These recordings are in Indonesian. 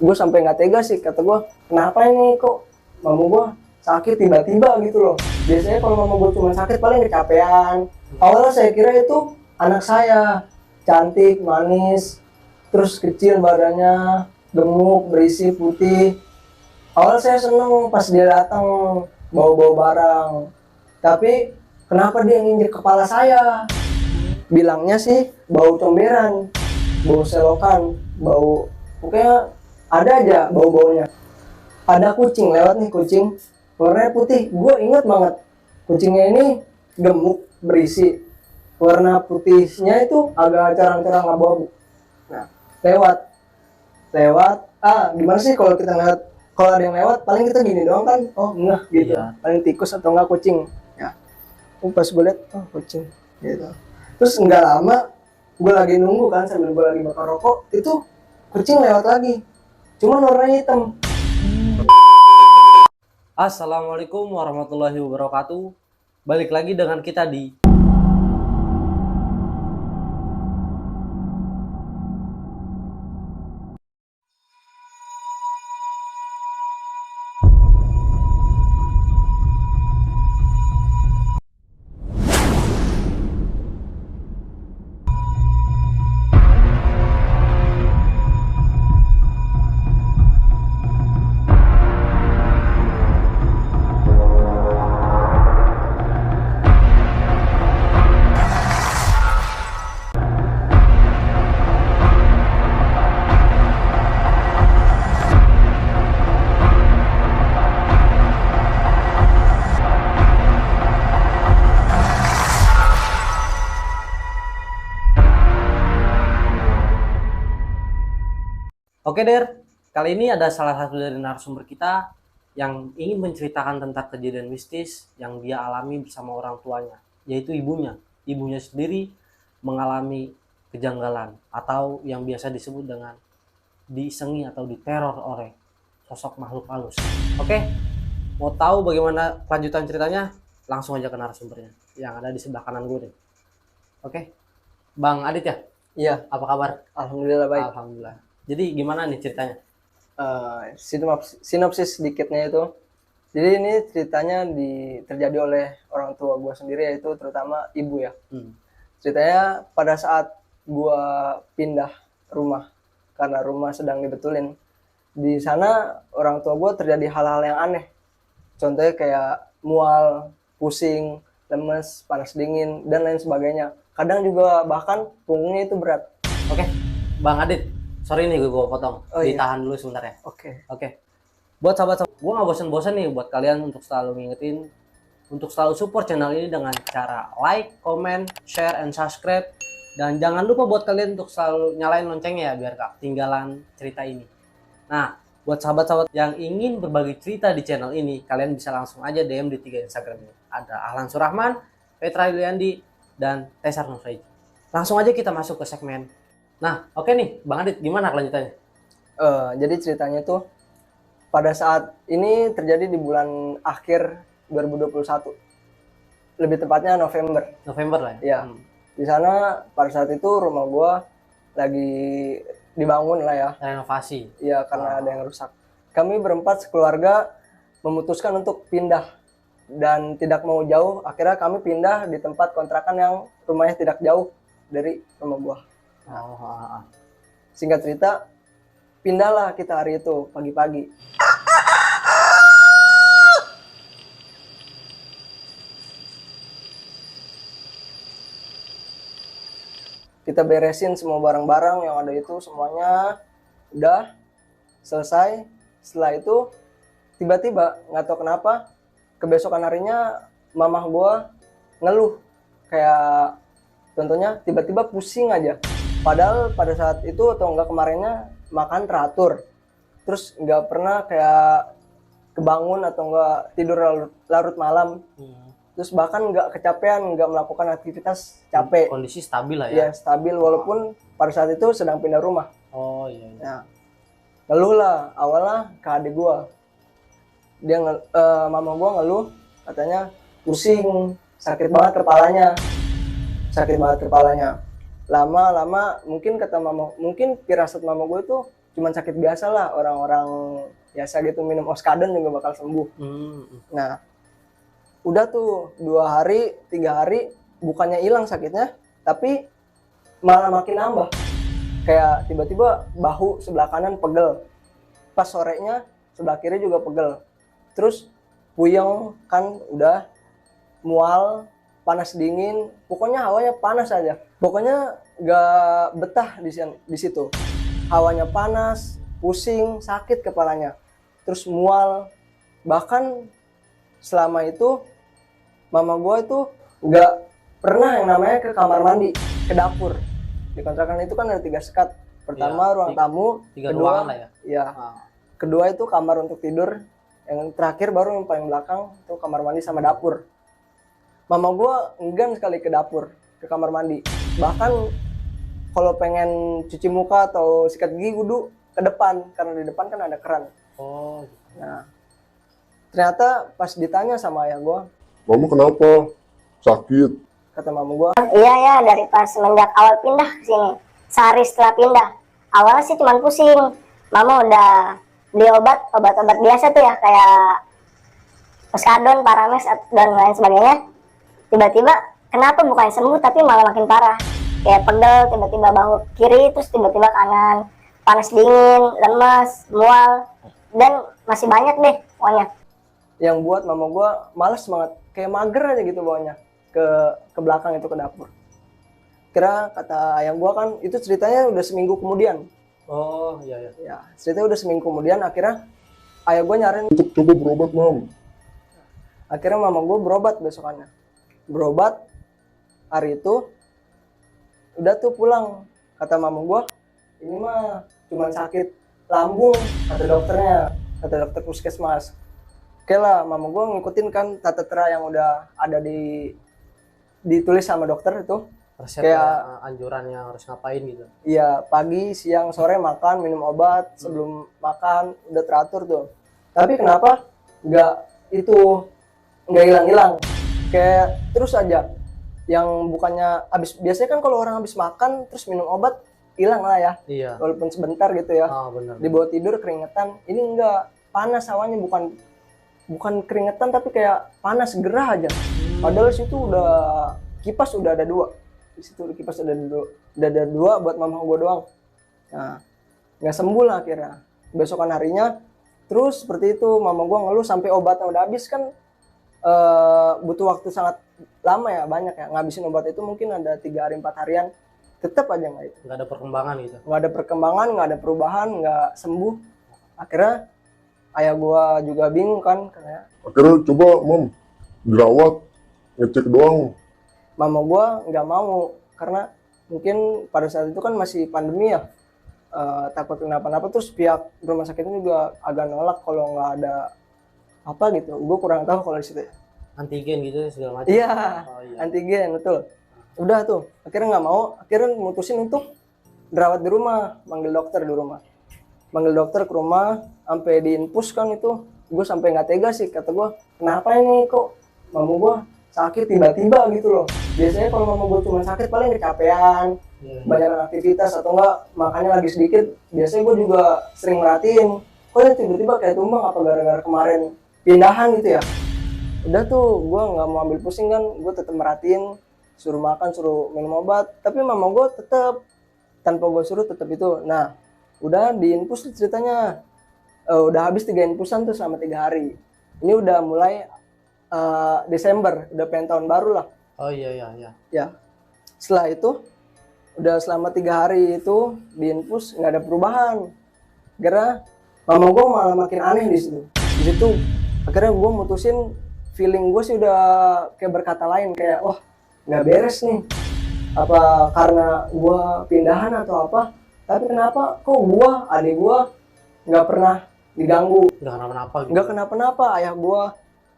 Gue sampai nggak tega sih, kata gue kenapa ini kok mama gue sakit tiba-tiba gitu loh. Biasanya kalau mama gue cuma sakit paling kecapean. Awalnya saya kira itu anak saya, cantik, manis, terus kecil badannya, gemuk, berisi, putih. Awalnya saya seneng pas dia datang bawa-bawa barang, tapi kenapa dia nginjek kepala saya? Bilangnya sih bau comberan, bau selokan, bau pokoknya ada aja bau-baunya. Ada kucing lewat nih, kucing warnanya putih. Gue inget banget kucingnya ini gemuk, berisi, warna putihnya itu agak cerang-cerang abu-abu. Nah, lewat gimana sih kalau kita ngeliat, kalau ada yang lewat paling kita gini doang kan, oh enggak gitu. Iya. Paling tikus atau enggak kucing ya. Pas gue liat, oh kucing gitu. Terus nggak lama gue lagi nunggu kan sambil gue lagi bakar rokok, itu kucing lewat lagi, cuman warnanya hitam. Assalamualaikum warahmatullahi wabarakatuh. Balik lagi dengan kita di Oke Der, kali ini ada salah satu dari narasumber kita yang ingin menceritakan tentang kejadian mistis yang dia alami bersama orang tuanya, yaitu ibunya. Ibunya sendiri mengalami kejanggalan atau yang biasa disebut dengan diisengi atau diteror oleh sosok makhluk halus. Oke, mau tahu bagaimana kelanjutan ceritanya? Langsung aja ke narasumbernya yang ada di sebelah kanan gue deh. Oke, Bang Adit ya? Iya, Apa kabar? alhamdulillah baik. Alhamdulillah. Jadi gimana nih ceritanya? Sinopsis sedikitnya itu, jadi ini ceritanya terjadi oleh orang tua gue sendiri, yaitu terutama ibu ya. Ceritanya pada saat gue pindah rumah karena rumah sedang dibetulin, di sana orang tua gue terjadi hal-hal yang aneh. Contohnya kayak mual, pusing, lemes, panas dingin, dan lain sebagainya. Kadang juga bahkan punggungnya itu berat. Oke, Bang Adit, sorry nih gue potong. Oh, iya. Ditahan dulu sebentar ya. Oke. Oke. Buat sahabat-sahabat, gue gak bosan-bosan nih buat kalian untuk selalu ngingetin, untuk selalu support channel ini dengan cara like, comment, share, and subscribe. Dan jangan lupa buat kalian untuk selalu nyalain loncengnya ya, biar gak ketinggalan cerita ini. Nah, buat sahabat-sahabat yang ingin berbagi cerita di channel ini, kalian bisa langsung aja DM di 3 Instagram ini. Ada Ahlan Surahman, Petra Yuliandi, dan Tesar Nusaiji. Langsung aja kita masuk ke segmen. Nah, oke nih, Bang Adit, gimana kelanjutannya? Jadi ceritanya tuh pada saat ini terjadi di bulan akhir 2021, lebih tepatnya November. November lah ya? Iya. Di sana pada saat itu rumah gua lagi dibangun lah ya. Renovasi. Iya, karena ada yang rusak. Kami berempat sekeluarga memutuskan untuk pindah dan tidak mau jauh. Akhirnya kami pindah di tempat kontrakan yang rumahnya tidak jauh dari rumah gua. Singkat cerita, pindahlah kita hari itu pagi-pagi. Kita beresin semua barang-barang yang ada itu, semuanya udah selesai. Setelah itu tiba-tiba nggak tahu kenapa kebesokan harinya mamah gua ngeluh, kayak contohnya tiba-tiba pusing aja. Padahal pada saat itu atau enggak kemarinnya makan teratur, terus nggak pernah kayak kebangun atau enggak tidur larut malam. Terus bahkan nggak kecapean, nggak melakukan aktivitas capek. Kondisi stabil lah Ya ya? stabil, walaupun pada saat itu sedang pindah rumah. Oh iya. Nah, ngeluh lah awalnya ke adik gua. Dia mama gua ngeluh, katanya pusing, sakit banget kepalanya. Lama-lama mungkin kata mama, mungkin firasat mama gua itu cuman sakit biasa lah, orang-orang biasa gitu, minum Oskadon juga bakal sembuh. Nah, udah tuh 2 hari 3 hari bukannya hilang sakitnya, tapi malah makin nambah. Kayak tiba-tiba bahu sebelah kanan pegel, pas sorenya sebelah kiri juga pegel, terus puyeng kan, udah mual, panas dingin, pokoknya hawanya panas aja. Pokoknya gak betah di situ. Hawanya panas, pusing, sakit kepalanya, terus mual. Bahkan selama itu mama gue itu nggak pernah yang namanya ke kamar mandi, ke dapur. Di kontrakan itu kan ada 3 sekat. Pertama ruang tamu, 3 kedua ruangan lah ya. ya, kedua itu kamar untuk tidur, yang terakhir baru yang paling belakang itu kamar mandi sama dapur. Mama gue enggan sekali ke dapur, ke kamar mandi. Bahkan kalau pengen cuci muka atau sikat gigi kudu ke depan, karena di depan kan ada keran. Oh. Nah, ternyata pas ditanya sama ayah gue, Mama kenapa? Sakit. kata mama gue, Iya ya, dari pas semenjak awal pindah ke sini. Sehari setelah pindah. Awalnya sih cuma pusing. Mama udah beli obat-obat biasa tuh ya, kayak Oskadon, Paramex, dan lain sebagainya. Tiba-tiba, kenapa bukan sembuh tapi malah makin parah. Kayak pegel, tiba-tiba bahu kiri, terus tiba-tiba kanan. Panas dingin, lemas, mual, dan masih banyak deh pokoknya. yang buat mama gue males banget, kayak mager aja gitu bawahnya ke belakang itu, ke dapur. Kira kata ayah gue kan itu ceritanya udah seminggu kemudian. Oh iya. Ya, ceritanya udah seminggu kemudian. Akhirnya ayah gue nyariin, Untuk coba berobat, Mam. akhirnya mama gue berobat besokannya. Berobat hari itu udah tuh pulang. Kata mama gue, ini mah cuma sakit lambung, kata dokternya, kata dokter puskesmas. Oke lah, mama gue ngikutin kan tata tera yang udah ada ditulis sama dokter itu. Resep Kayak anjurannya harus ngapain gitu. iya, pagi, siang, sore makan, minum obat, sebelum makan udah teratur tuh. Tapi kenapa nggak hilang-hilang? Kayak terus aja. Yang bukannya biasanya kan kalau orang habis makan terus minum obat hilang lah ya. Iya. Walaupun sebentar gitu ya. Benar. Dibawa tidur keringetan. Ini enggak, panas hawanya, bukan keringetan tapi kayak panas, gerah aja. Padahal situ udah kipas udah ada 2. Di situ kipas udah ada 2 buat mama gue doang. Nah, nggak sembuh lah akhirnya. Besokan harinya terus seperti itu, mama gue ngeluh sampai obatnya udah habis kan. Butuh waktu sangat lama ya, banyak ya, ngabisin obat itu mungkin ada 3 hari 4 harian, tetap aja Nggak ada perkembangan gitu. nggak ada perkembangan, nggak ada perubahan, nggak sembuh. Akhirnya ayah gua juga bingung kan, karena Akhirnya coba, Mam, dirawat, ngecek doang. mama gua nggak mau, karena mungkin pada saat itu kan masih pandemi ya. Takut kenapa-napa, terus pihak rumah sakitnya juga agak nolak kalau nggak ada apa gitu. Gue kurang tahu kalau di situ. Antigen gitu segala macam. Iya, Oh, iya. antigen betul. Udah tuh, akhirnya nggak mau, akhirnya mutusin untuk dirawat di rumah, manggil dokter di rumah. Manggil dokter ke rumah, sampai diinfus kan itu, gue sampai nggak tega sih, kata gue, kenapa ini kok mama gue sakit tiba-tiba gitu loh. Biasanya kalau mama gue cuma sakit paling kecapean, banyak aktivitas atau enggak makannya lagi sedikit. Biasanya gue juga sering merhatiin, kok ini tiba-tiba kayak tumbang, apa gara-gara kemarin pindahan gitu ya. Udah tuh gue nggak mau ambil pusing kan, gue tetap merhatiin, suruh makan, suruh minum obat, tapi mama gue tetap tanpa gue suruh tetap itu. Nah, udah diinfus ceritanya, udah habis 3 infusan tuh selama 3 hari. Ini udah mulai Desember, udah pengen tahun baru lah. Oh iya. Ya, setelah itu udah selama 3 hari itu diinfus, nggak ada perubahan. Gara mama gue malah makin aneh di situ. Di situ akhirnya gue mutusin, feeling gue sih udah kayak berkata lain, kayak wah nggak beres nih. Apa karena gue pindahan atau apa? Tapi kenapa kok gue, adik gue nggak pernah diganggu, Nggak kenapa-napa gitu. nggak kenapa-napa. Ayah gue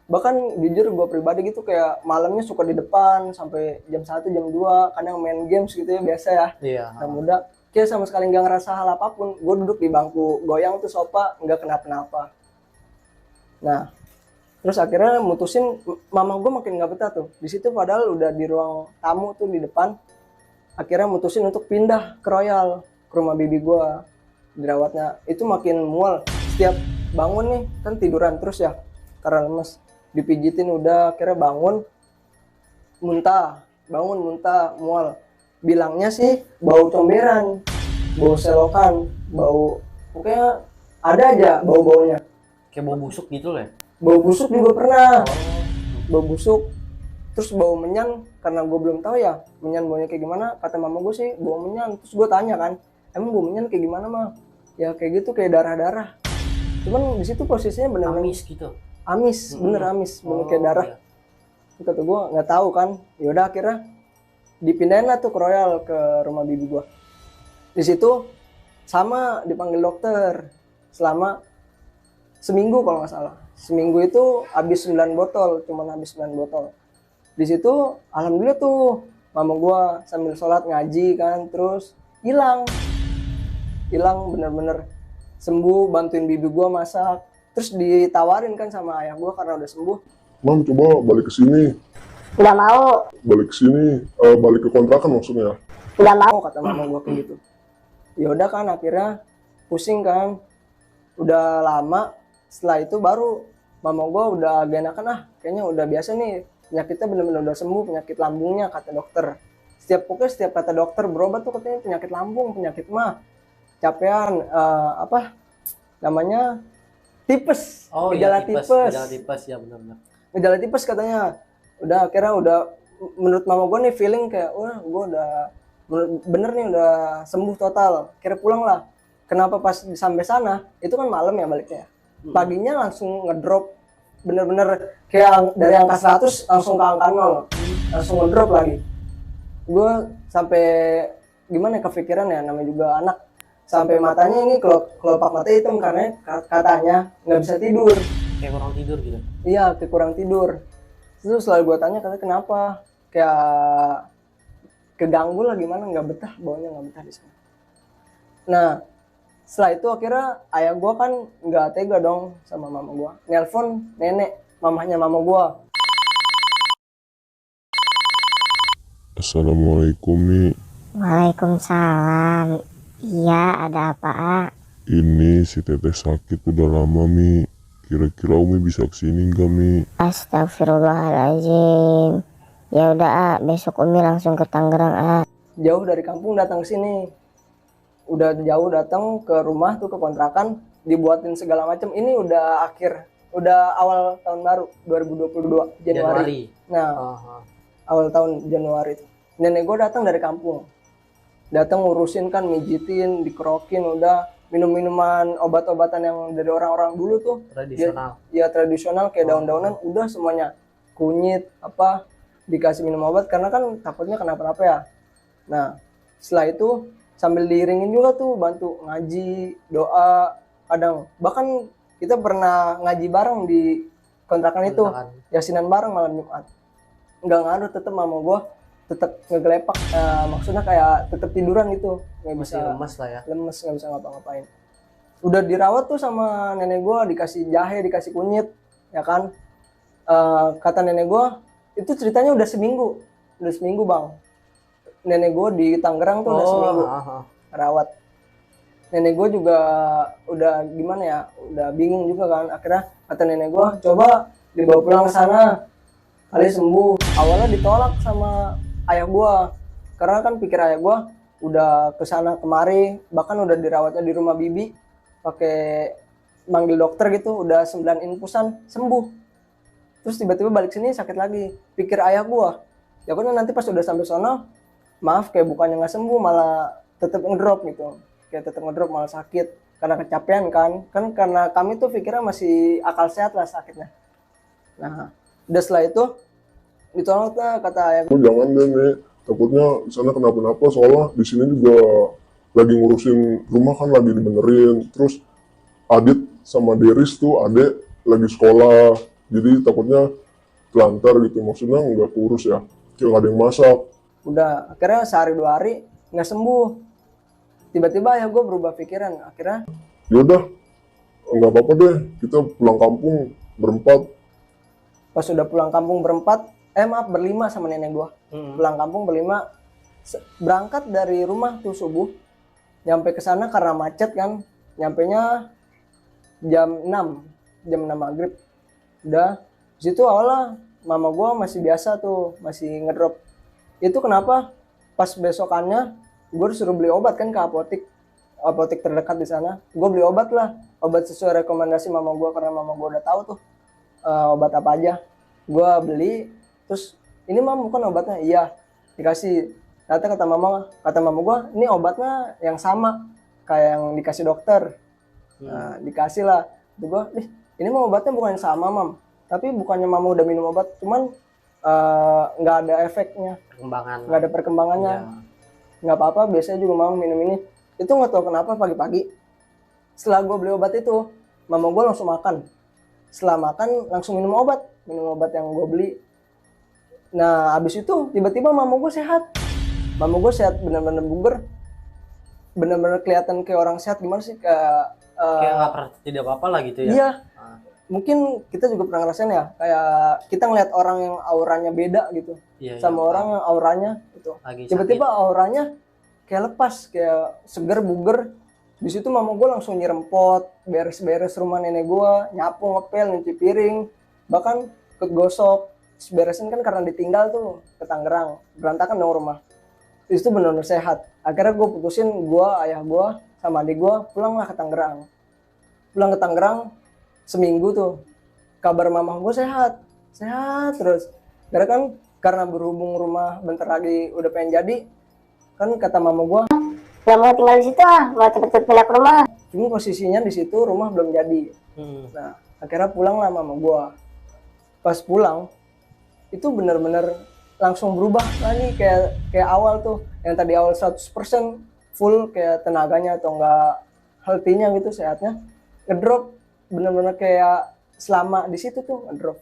bahkan jujur gue pribadi gitu, kayak malamnya suka di depan sampai jam 1 jam 2, kadang main games gitu ya, biasa ya. Iya. Anak muda, kayak sama sekali nggak ngerasa hal apapun. Gue duduk di bangku goyang tuh sofa, nggak kenapa-napa. Nah, terus akhirnya mutusin, mama gue makin nggak betah tuh di situ, padahal udah di ruang tamu tuh di depan. Akhirnya mutusin untuk pindah ke Royal, ke rumah bibi gue. dirawatnya itu makin mual. Setiap bangun nih kan tiduran terus ya karena lemes, dipijitin udah akhirnya bangun muntah, bangun muntah, mual. Bilangnya sih bau comberan, bau selokan, bau pokoknya ada aja bau-baunya. Kayak bau busuk gitu loh ya. Bau busuk juga pernah, bau busuk. Terus bau menyan, karena gue belum tahu ya menyan baunya kayak gimana. Kata mama gue sih bau menyan. Terus gue tanya kan, emang bau menyan kayak gimana mah? Ya kayak gitu, kayak darah-darah. Cuman di situ posisinya bener-bener Amis gitu. amis, bener amis, bener kayak darah. Iya. Kata gue nggak tahu kan. Yaudah akhirnya dipindahin lah tuh ke Royal, ke rumah bibi gue. Di situ sama dipanggil dokter selama seminggu kalau nggak salah. Seminggu itu habis 9 botol, cuman habis 9 botol. Di situ alhamdulillah tuh mama gua sambil sholat ngaji kan, terus hilang bener-bener sembuh, bantuin bibi gua masak, terus ditawarin kan sama ayah gua karena udah sembuh. Mam coba balik ke sini, Nggak mau, balik ke sini, balik ke kontrakan maksudnya. nggak mau. Oh kata mama gua kayak gitu. Ya udah kan akhirnya pusing kan, udah lama. Setelah itu baru mama gua udah gak enakan, kayaknya udah biasa nih, penyakitnya bener-bener udah sembuh, penyakit lambungnya kata dokter. Pokoknya setiap kata dokter berobat tuh katanya penyakit lambung, penyakit mah capean, apa namanya, tipes, Oh gejala iya, tipes. tipes, Gejala tipes ya benar-benar. gejala tipes katanya. Udah akhirnya udah, menurut mama gue nih feeling kayak wah gue udah bener nih udah sembuh total. Kira pulang lah. Kenapa pas sampai sana itu kan malam ya baliknya, paginya langsung ngedrop, bener-bener kayak dari angka 100 langsung ke angka 0, langsung ngedrop lagi. Gue sampai gimana ya, kepikiran ya, namanya juga anak, sampai matanya ini kelopak mata hitam karena katanya nggak bisa tidur. Kayak kurang tidur gitu. Iya, kayak kurang tidur. Terus selalu gue tanya, katanya kenapa? Kayak keganggu lah gimana, nggak betah, baunya nggak betah di sana. Nah, setelah itu akhirnya ayah gue kan nggak tega dong sama mama gue. Nelpon nenek, mamahnya mama gue. Assalamualaikum Mi, Waalaikumsalam. Iya, ada apa, A? ini si teteh sakit udah lama Mi. Kira-kira Umi bisa kesini nggak Mi? Astagfirullahaladzim. Ya udah, A, besok Umi langsung ke Tangerang, A. Jauh dari kampung datang ke sini. Udah jauh datang ke rumah tuh, ke kontrakan, dibuatin segala macam. Ini udah awal tahun baru 2022 Januari. Nah, awal tahun Januari itu. Nenek gue datang dari kampung. Datang ngurusin kan, mijitin, dikerokin, udah minum-minuman, obat-obatan yang dari orang-orang dulu tuh. Tradisional. Ya tradisional kayak daun-daunan, udah semuanya. Kunyit, apa, dikasih minum obat karena kan takutnya kenapa-napa ya. Nah, setelah itu sambil diiringin juga tuh, bantu ngaji, doa, kadang bahkan kita pernah ngaji bareng di kontrakan itu, yasinan bareng malam Jumat. Nggak ngaruh, tetep mama gue tetap ngegelepak, maksudnya kayak tetap tiduran gitu, nggak Masih bisa, lemas lah ya. lemes, nggak bisa ngapa-ngapain. Udah dirawat tuh sama nenek gue, dikasih jahe, dikasih kunyit, ya kan. Kata nenek gue, itu ceritanya udah seminggu bang. Nenek gue di Tangerang tuh udah seminggu rawat. Nenek gue juga udah gimana ya, udah bingung juga kan. Akhirnya kata nenek gue, coba dibawa pulang ke sana, kali sembuh. Awalnya ditolak sama ayah gue, karena kan pikir ayah gue udah kesana kemari, bahkan udah dirawatnya di rumah bibi, pakai manggil dokter gitu, udah 9 infusan sembuh. Terus tiba-tiba balik sini sakit lagi. Pikir ayah gue, ya kan nanti pas udah sampai sono, maaf kayak bukannya nggak sembuh, malah tetap ngedrop gitu, kayak tetap ngedrop, malah sakit karena kecapean kan karena kami tuh pikirnya masih akal sehat lah sakitnya. Nah, udah setelah itu ditolak lah kata ayah gue. Jangan deh Mi, takutnya di sana kenapa-napa, soalnya di sini juga lagi ngurusin rumah kan, lagi dibenerin. Terus Adit sama Deris tuh adek lagi sekolah, jadi takutnya telantar gitu, maksudnya nggak kurus ya, kayak nggak ada yang masak. Udah akhirnya sehari 2 hari nggak sembuh, tiba-tiba ayah gue berubah pikiran. Akhirnya Yaudah, nggak apa-apa deh, kita pulang kampung berempat. pas udah pulang kampung berlima sama nenek gue. Pulang kampung berlima, berangkat dari rumah tuh subuh, Nyampe ke sana karena macet kan, nyampenya jam 6 maghrib. Udah di situ awalnya mama gua masih biasa tuh, masih ngedrop. Itu kenapa pas besokannya gue disuruh beli obat kan ke apotek terdekat di sana. Gue beli obat lah, obat sesuai rekomendasi mama gue karena mama gue udah tahu tuh obat apa aja. Gue beli, terus ini mam bukan obatnya? Iya, dikasih. Kata mama gue, ini obatnya yang sama kayak yang dikasih dokter. Nah, dikasih lah. Itu gue, ini mah obatnya bukan yang sama mam, tapi bukannya mama udah minum obat, cuman nggak ada efeknya, nggak ada perkembangannya. Nggak apa-apa, biasanya juga mama minum ini. Itu nggak tahu kenapa pagi-pagi setelah gue beli obat itu, mama gue langsung makan. Setelah makan langsung minum obat yang gue beli. Nah abis itu tiba-tiba mama gue sehat. Mama gue sehat, bener-bener buger, bener-bener kelihatan kayak orang sehat. Gimana sih, kayak nggak pernah tidak apa-apa lah gitu ya. Iya, mungkin kita juga pernah ngerasain ya, kayak kita ngeliat orang yang auranya beda gitu, sama orang yang auranya gitu. Tiba-tiba auranya kayak lepas, kayak seger, buger. Di situ mama gue langsung nyirem pot, beres-beres rumah nenek gue, nyapu, ngepel, nyuci piring, bahkan ikut gosok. Beresin kan karena ditinggal tuh ke Tangerang, berantakan dong rumah. Di situ benar-benar sehat. Akhirnya gue putusin, gue, ayah gue, sama adik gue pulanglah ke Tangerang. Pulang ke Tangerang seminggu tuh, kabar mama gue sehat terus. Karena berhubung rumah bentar lagi udah pengen jadi, kan kata mama gue, nggak mau tinggal di situ mau cepet-cepet pindah ke rumah. cuma posisinya di situ rumah belum jadi. Nah akhirnya pulang lah mama gue. Pas pulang itu benar-benar langsung berubah lagi kayak awal tuh, yang tadi awal 100% full kayak tenaganya atau enggak healthy-nya gitu, sehatnya ngedrop, bener-bener kayak selama di situ tuh ngedrop.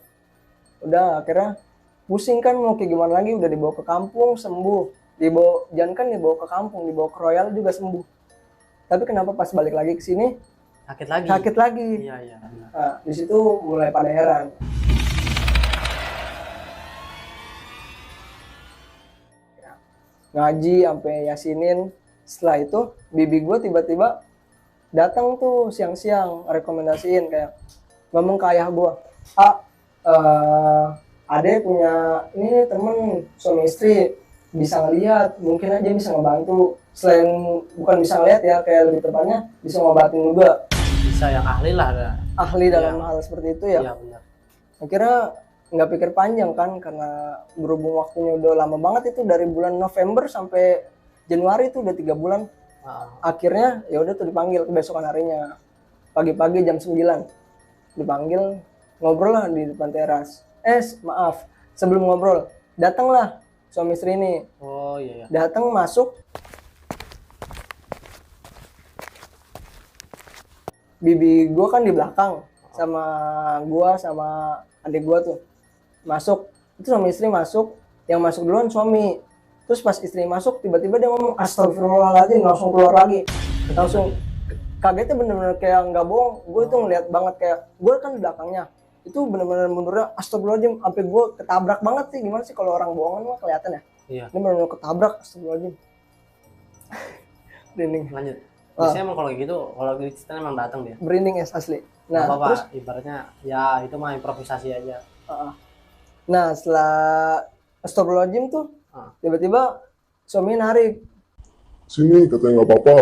Udah akhirnya pusing kan mau kayak gimana lagi, udah dibawa ke kampung sembuh, dibawa ke kampung, dibawa ke Royal juga sembuh. Tapi kenapa pas balik lagi ke sini sakit lagi. Iya. Nah, di situ mulai pada heran. Ngaji sampai yasinin. Setelah itu bibi gue tiba-tiba datang tuh siang-siang rekomendasiin, kayak ngomong ke ayah gue, Ade punya ini temen suami istri bisa ngeliat, mungkin aja bisa ngebantu. Selain bukan bisa ngeliat ya, kayak lebih tepatnya bisa ngobatin juga, Bisa yang ahli lah. ahli dalam hal seperti itu ya. Iya benar. Akhirnya nggak pikir panjang kan, karena berhubung waktunya udah lama banget, itu dari bulan November sampai Januari itu udah 3 bulan. Akhirnya ya udah tuh dipanggil kebesokan harinya pagi-pagi jam 9, dipanggil ngobrol lah di depan teras. Sebelum ngobrol datanglah suami istri ini. Oh iya. Datang masuk, bibi gua kan di belakang sama gua sama adik gua tuh masuk. Itu suami istri masuk, yang masuk duluan suami. Terus pas istri masuk tiba-tiba dia ngomong astagfirullahaladzim, langsung keluar lagi. Langsung kagetnya bener-bener kayak nggak bohong. Gue itu ngeliat banget, kayak gue kan di belakangnya. Itu bener-bener mundurnya astagfirullahaladzim, sampai gue ketabrak banget sih. Gimana sih kalau orang bohongan mah kelihatan ya? Iya. Ini bener-bener ketabrak, astagfirullahaladzim. Merinding. Lanjut. Biasanya emang kalau gitu, kalau cerita emang datang dia. Merinding ya asli. Nah, apa-apa, terus ibaratnya ya itu mah improvisasi aja. Nah setelah astagfirullahaladzim tuh tiba-tiba suami narik. Sini katanya nggak apa-apa.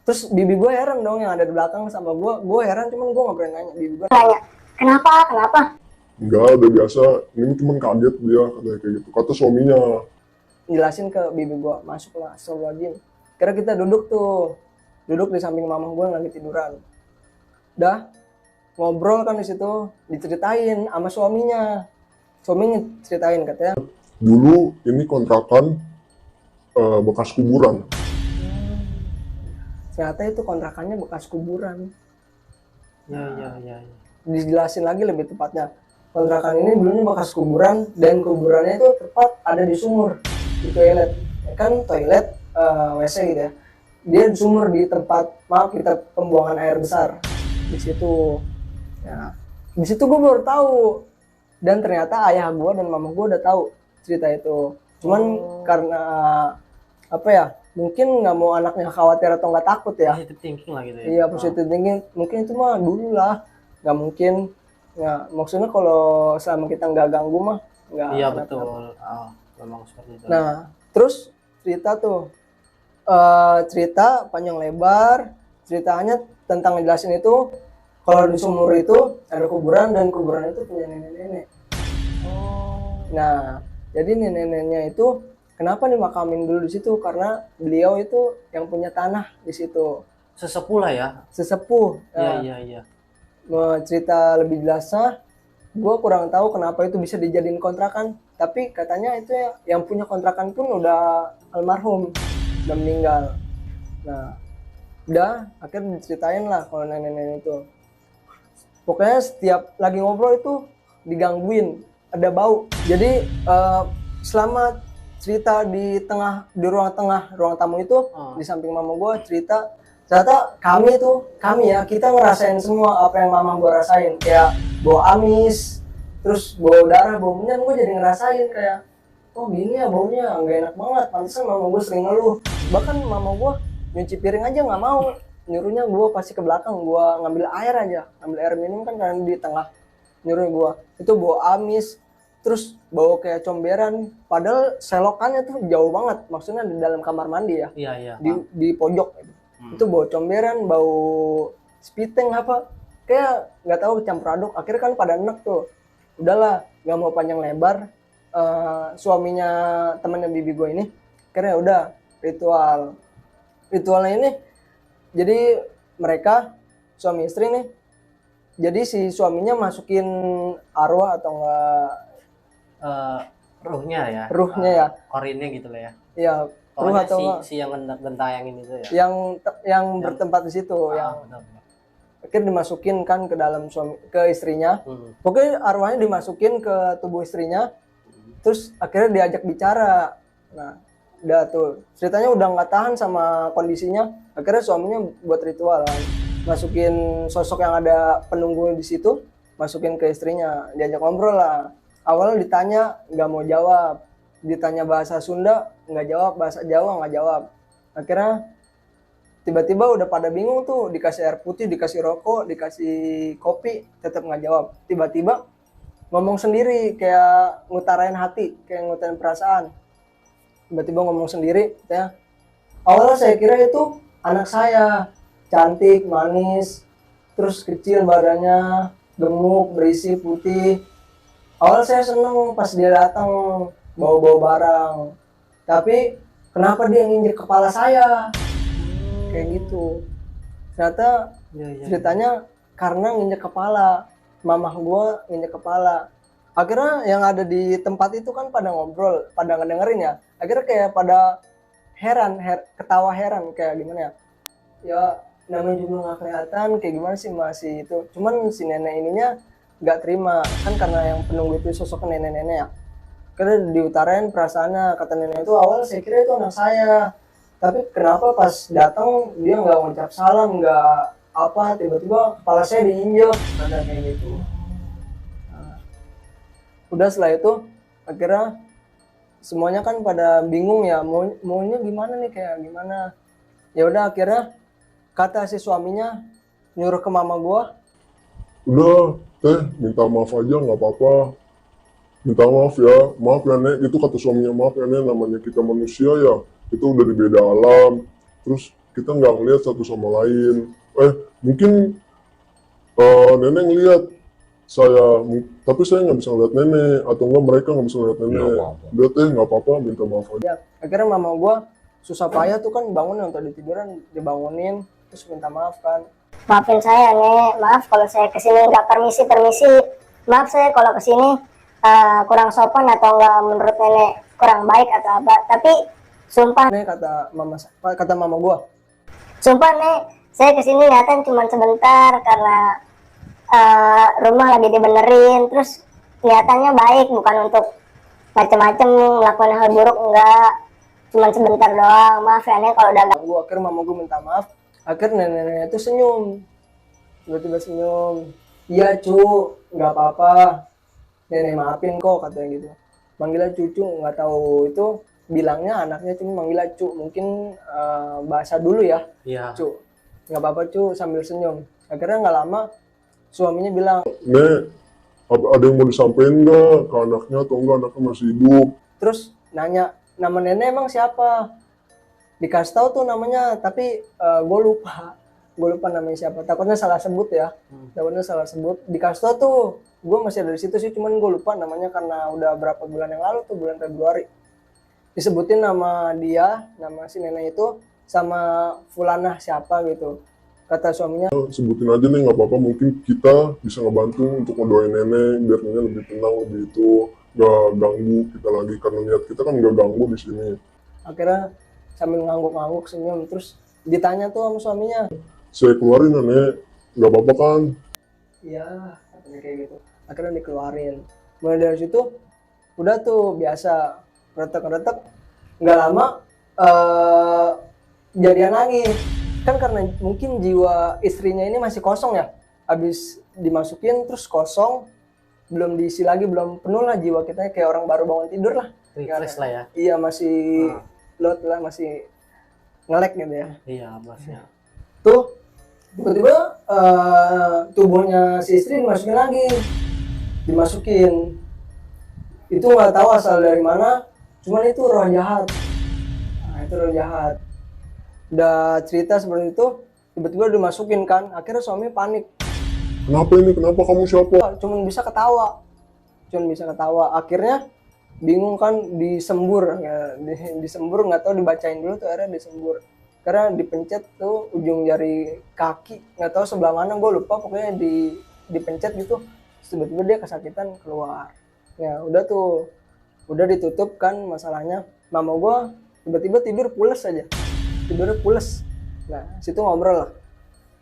Terus bibi gue heran dong, yang ada di belakang sama gue heran, cuman gue nggak berani nanya. Bibi gue Nanya, kenapa? Enggak, udah biasa. Ini cuma kaget dia katanya kayak gitu. Kata suaminya. jelasin ke bibi gue, masuklah astagfirullahaladzim. Kira kita duduk di samping mama gue yang lagi tiduran. Udah ngobrol kan di situ, diceritain sama suaminya. Suaminya ceritain katanya, Dulu ini kontrakan bekas kuburan. ternyata itu kontrakannya bekas kuburan. Iya. Dijelasin lagi lebih tepatnya, kontrakan ini dulunya bekas kuburan, dan kuburannya itu tepat ada di sumur, di toilet. Kan toilet WC gitu ya. Dia di sumur, di tempat pembuangan air besar di situ. Ya, di situ gue baru tahu, dan ternyata ayah gue dan mama gue udah tahu cerita itu. Cuman karena apa ya, mungkin nggak mau anaknya khawatir atau nggak takut ya. Positive thinking lah gitu ya. Iya, positive thinking. Mungkin itu mah dulu lah. Nggak mungkin. Nggak, maksudnya kalau selama kita nggak ganggu mah nggak. Iya kenapa-napa. betul. Memang seperti itu. Nah, terus cerita tuh. Cerita panjang lebar. Ceritanya tentang ngejelasin itu. Kalau di sumur itu ada kuburan dan kuburan itu punya nenek-nenek. Nah, jadi nenek-neneknya itu kenapa dimakamin dulu di situ? Karena beliau itu yang punya tanah di situ. Sesepuh lah ya. Sesepuh. Iya Nah, iya. mau cerita lebih jelasnya, gue kurang tahu kenapa itu bisa dijadiin kontrakan. Tapi katanya itu yang punya kontrakan pun udah almarhum, udah meninggal. Nah, udah akhirnya diceritain lah kalau nenek-nenek itu. Pokoknya setiap lagi ngobrol itu digangguin, ada bau. Jadi selama cerita di ruang tengah ruang tamu itu, di samping mama gue cerita, ternyata kami ya kita ngerasain semua apa yang mama gue rasain, kayak bau amis, terus bau darah, bau menyan. Gue jadi ngerasain kayak, oh gini ya baunya, nggak enak banget. Pantesan mama gue sering ngeluh. Bahkan mama gue nyuci piring aja nggak mau, nyuruhnya gue pasti ke belakang, gue ngambil air aja, ngambil air minum kan karena di tengah, nyuruh gue. Itu bau amis, terus bau kayak comberan, padahal selokannya tuh jauh banget, maksudnya di dalam kamar mandi ya, Iya. di pojok. Itu bau comberan, bau spiteng apa, kayak nggak tahu campur aduk. Akhirnya kan pada enek tuh, udahlah nggak mau panjang lebar. Suaminya temannya bibi gue ini akhirnya udah ritualnya ini. Jadi mereka suami istri nih, jadi si suaminya masukin arwah atau enggak Ruhnya ya. ya, Korinnya gitu lah ya. ya ruh Pokoknya atau enggak, si yang gentayangin itu ya. yang bertempat di situ, yang Benar. akhirnya dimasukin kan ke dalam ke istrinya. Pokoknya arwahnya dimasukin ke tubuh istrinya, terus akhirnya diajak bicara. Nah, udah tuh ceritanya udah nggak tahan sama kondisinya, akhirnya suaminya buat ritual kan. Masukin sosok yang ada penunggu di situ, masukin ke istrinya, diajak ngobrol lah. Awalnya ditanya nggak mau jawab, ditanya bahasa Sunda nggak jawab, bahasa Jawa nggak jawab. Akhirnya tiba-tiba udah pada bingung tuh, dikasih air putih, dikasih rokok, dikasih kopi, tetap nggak jawab. Tiba-tiba ngomong sendiri, kayak ngutarain hati, kayak ngutarain perasaan. Tiba-tiba ngomong sendiri, ya. Awalnya saya kira itu anak saya, cantik, manis, terus kecil badannya, gemuk, berisi, putih. Awalnya saya seneng pas dia datang, bawa-bawa barang. Tapi kenapa dia nginjek kepala saya? Kayak gitu. Ternyata ceritanya karena nginjek kepala. Mamah gue nginjek kepala. Akhirnya yang ada di tempat itu kan pada ngobrol, pada ngedengerin ya. Akhirnya kayak pada ketawa heran, kayak gimana ya. Ya namanya juga nggak kelihatan, kayak gimana sih masih itu. Cuman si nenek ininya nggak terima, kan karena yang penunggu itu sosok nenek-nenek ya. Karena diutarain perasaannya, kata nenek itu awal saya kira itu anak saya. Tapi kenapa pas datang dia nggak ngucap salam, nggak apa, tiba-tiba kepala saya diinjek, ada kayak gitu. Nah, udah setelah itu akhirnya semuanya kan pada bingung ya, maunya gimana nih, kayak gimana. Ya udah akhirnya kata si suaminya nyuruh ke mama gua, Udah, teh, minta maaf aja, nggak apa-apa. Minta maaf ya nek, itu kata suaminya, maaf ya nek, namanya kita manusia ya, kita udah di beda alam, terus kita nggak ngeliat satu sama lain. Mungkin nenek ngeliat saya, tapi saya nggak bisa ngeliat nenek, atau enggak mereka nggak bisa ngeliat nenek. Udah teh, nggak apa-apa, minta maaf aja. ya akhirnya mama gua susah payah tuh kan bangunin untuk ditiduran, dibangunin, terus minta maaf kan. Maafin saya nek, maaf kalau saya kesini nggak permisi, maaf saya kalau kesini kurang sopan atau enggak menurut nenek kurang baik atau apa. Tapi sumpah Nih kata mama gua, sumpah nek, saya kesini datang cuma sebentar karena rumah lagi dibenerin, terus kelihatannya baik, bukan untuk macem-macem melakukan hal buruk, enggak, cuma sebentar doang. Maaf ya nek kalau udah gua akhirnya mama gua minta maaf. Akhirnya nenek-nenek itu senyum, tiba-tiba senyum. Iya cu, nggak apa-apa, nenek maafin kok, katanya gitu. Manggilnya cucu, nggak tahu itu bilangnya anaknya cuma manggil Cu, mungkin bahasa dulu ya, Iya. Cu. Nggak apa-apa Cu, sambil senyum. Akhirnya nggak lama suaminya bilang, Nek, ada yang mau disampaikan nggak ke anaknya atau enggak, anaknya masih hidup? terus nanya nama nenek emang siapa, dikasih tahu tuh namanya, tapi gue lupa namanya siapa, takutnya salah sebut ya, takutnya salah sebut. Dikasih tahu tuh, gue masih ada di situ sih, cuman gue lupa namanya karena udah berapa bulan yang lalu tuh, bulan Februari. Disebutin nama dia, nama si nenek itu, sama Fulanah siapa gitu. Kata suaminya, Sebutin aja nih, nggak apa-apa, mungkin kita bisa ngebantu untuk ngedoain nenek biar nenek lebih tenang, lebih itu nggak ganggu kita lagi, karena niat kita kan nggak ganggu di sini. akhirnya sambil ngangguk-ngangguk senyum, terus ditanya tuh sama suaminya, Saya keluarin nenek, nggak apa-apa kan? iya katanya kayak gitu. Akhirnya dikeluarin. Mulai dari situ udah tuh biasa retek-retek, nggak lama jadian lagi. Kan karena mungkin jiwa istrinya ini masih kosong ya, habis dimasukin terus kosong, belum diisi lagi, belum penuh lah jiwa kita, kayak orang baru bangun tidur lah. Refresh lah ya. Iya, masih load lah, masih nge-lag gitu ya. Iya, bosnya. Tuh tiba-tiba tubuhnya si istri dimasukin. Itu nggak tahu asal dari mana, cuman itu roh jahat. Nah, itu roh jahat. Udah cerita seperti itu, tiba-tiba dimasukin kan, akhirnya suami panik. Kenapa ini? Kenapa kamu siapa? Cuman bisa ketawa. Akhirnya bingung kan, disembur ya, disembur, nggak tahu dibacain dulu tuh, akhirnya disembur. Karena dipencet tuh ujung jari kaki, nggak tahu sebelah mana, gue lupa, pokoknya dipencet gitu. Terus tiba-tiba dia kesakitan keluar. Ya udah tuh, udah ditutup kan masalahnya. Mama gue tiba-tiba tidur pules aja, tidurnya pules. Nah situ ngobrol lah,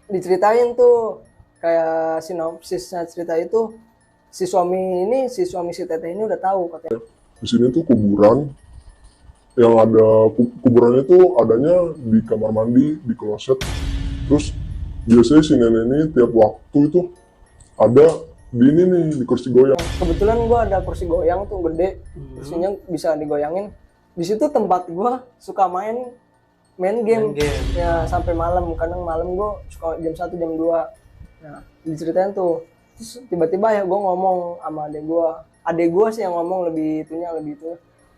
diceritain tuh kayak sinopsisnya cerita itu, si suami si teteh ini udah tahu katanya. Di sini tuh kuburan, yang ada kuburannya tuh adanya di kamar mandi, di kloset. Terus biasanya si nenek ini tiap waktu itu ada di ini nih, di kursi goyang. Kebetulan gue ada kursi goyang tuh gede, kursinya bisa digoyangin. Di situ tempat gue suka main game. Ya sampai malam, kadang malam gue suka jam 1 jam 2. Nah diceritain tuh, terus tiba-tiba ya gue ngomong sama adek gue sih yang ngomong, lebih